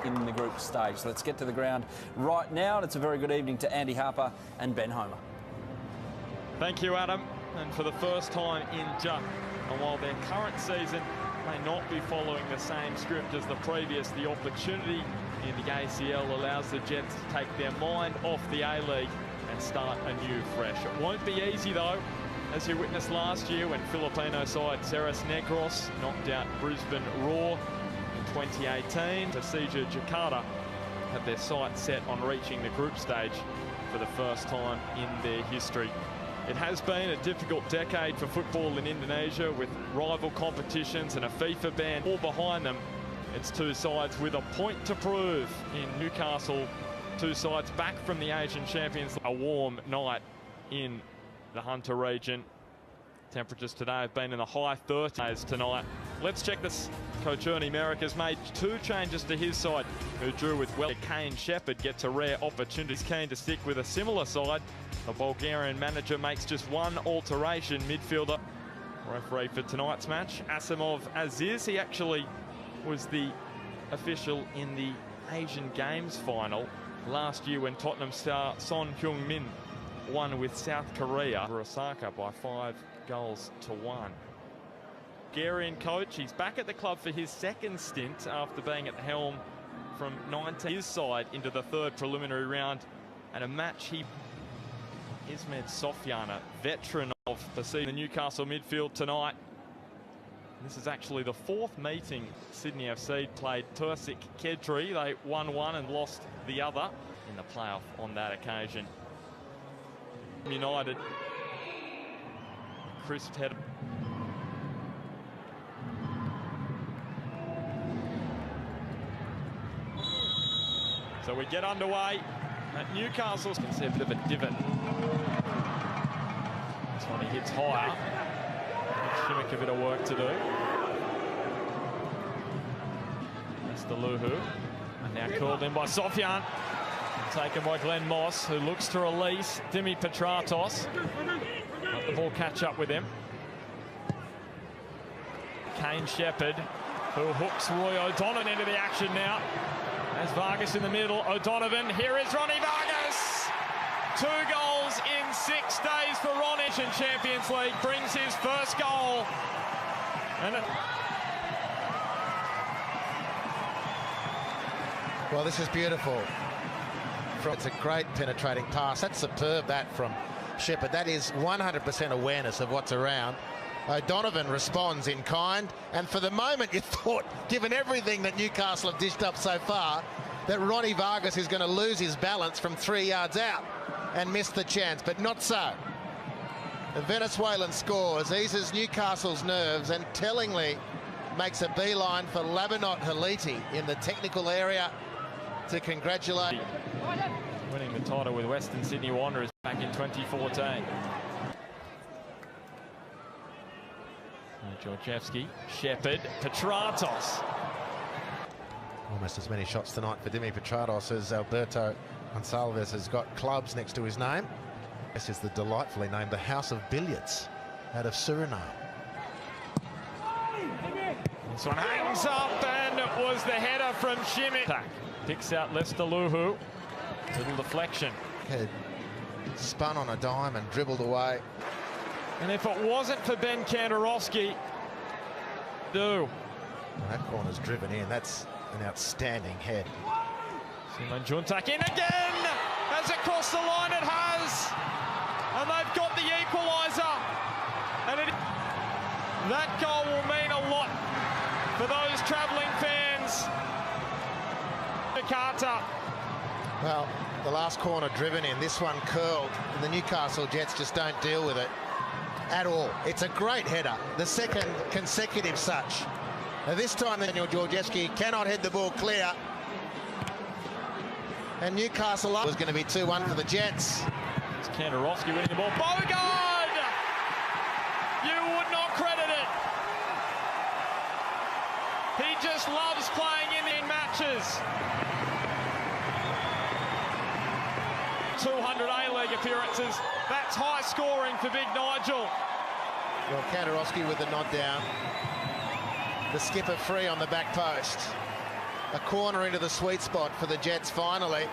In the group stage. So let's get to the ground right now, and it's a very good evening to Andy Harper and Ben Homer. Thank you, Adam. And for the first time in and while their current season may not be following the same script as the previous, the opportunity in the ACL allows the Jets to take their mind off the A-League and start anew fresh. It won't be easy though, as you witnessed last year when Filipino side Ceres Negros knocked out Brisbane Roar. 2018, Persija Jakarta have their sights set on reaching the group stage for the first time in their history. It has been a difficult decade for football in Indonesia, with rival competitions and a FIFA ban all behind them. It's two sides with a point to prove in Newcastle, two sides back from the Asian Champions. A warm night in the Hunter region. Temperatures today have been in the high 30s tonight. Let's check this. Coach Ernie Merrick has made two changes to his side, who drew with Kane Shepherd gets a rare opportunity. He's keen to stick with a similar side. The Bulgarian manager makes just one alteration. Midfielder, referee for tonight's match, Asimov Aziz. He actually was the official in the Asian Games final last year when Tottenham star Son Heung-min won with South Korea for Osaka by 5 goals to 1. Bulgarian coach, he's back at the club for his second stint after being at the helm from 19. His side into the third preliminary round, and a match Ismet Sofyan, a veteran of the Newcastle midfield tonight. This is actually the fourth meeting Sydney FC played Persik Kedri. They won one and lost the other in the playoff on that occasion. United, crisp head. So we get underway at Newcastle. Can see a bit of a divot. This one he hits higher. Shimmick a bit of work to do. Lestaluhu, and now called in by Sofyan. Taken by Glenn Moss, who looks to release Dimi Petratos. Let the ball catch up with him. Kane Shepherd, who hooks Roy O'Donovan into the action now. There's Vargas in the middle. O'Donovan. Here is Ronnie Vargas. 2 goals in 6 days for Ronnie. Champions League brings his first goal. And well, this is beautiful. It's a great penetrating pass. That's superb, that from Shepherd. That is 100% awareness of what's around. O'Donovan responds in kind, and for the moment you thought, given everything that Newcastle have dished up so far, that Ronnie Vargas is going to lose his balance from 3 yards out and miss the chance, but not so. The Venezuelan scores, eases Newcastle's nerves, and tellingly makes a beeline for Labinot Haliti in the technical area to congratulate. Winning the title with Western Sydney Wanderers back in 2014. Georgievski, Shepherd, Petratos. Almost as many shots tonight for Dimi Petratos as Alberto Gonçalves has got clubs next to his name. This is the delightfully named the House of Billiards out of Suriname. This one hangs up, and it was the header from Shimmick. Picks out Lestaluhu. Little deflection. Had spun on a dime and dribbled away. And if it wasn't for Ben Kandarovski, well, that corner's driven in. That's an outstanding head. Simon Juntak in again. Has it crossed the line? It has. And they've got the equaliser. And that goal will mean a lot for those travelling fans. Jakarta. Well, the last corner driven in, this one curled, and the Newcastle Jets just don't deal with it at all. It's a great header, the second consecutive such. Now this time Daniel Georgievski cannot head the ball clear, and Newcastle up was going to be 2-1 for the Jets. It's Kandarovski winning the ball. boogaard! You would not credit it. He just loves playing in matches. 200 A-League appearances. That's high scoring for big Nigel. Well, Kantarowski with the nod down. The skipper free on the back post. A corner into the sweet spot for the Jets finally.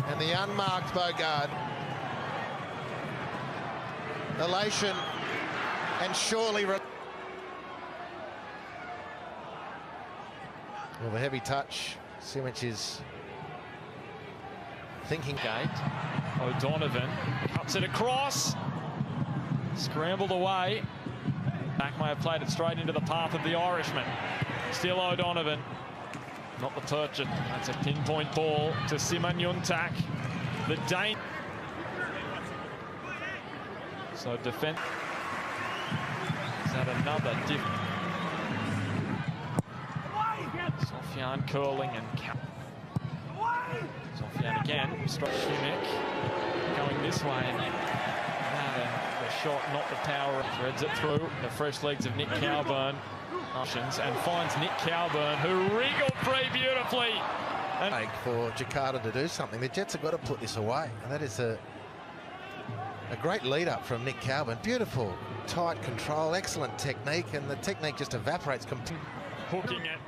And the unmarked boogaard. Elation and surely... Well, the heavy touch. Simic is thinking. Gate. O'Donovan cuts it across. Scrambled away. Back may have played it straight into the path of the Irishman. Still O'Donovan. Not the Turchin. That's a pinpoint ball to Simanjuntak. The Dane. So defense. Is that another different? Sofian curling and Sofian again. Shimmick going this way and the shot, not the power. Threads it through the fresh legs of Nick Cowburn. And finds Nick Cowburn, who wriggled free beautifully. And for Jakarta to do something. The Jets have got to put this away. And that is a great lead up from Nick Cowburn. Beautiful, tight control, excellent technique, and the technique just evaporates completely. Hooking it.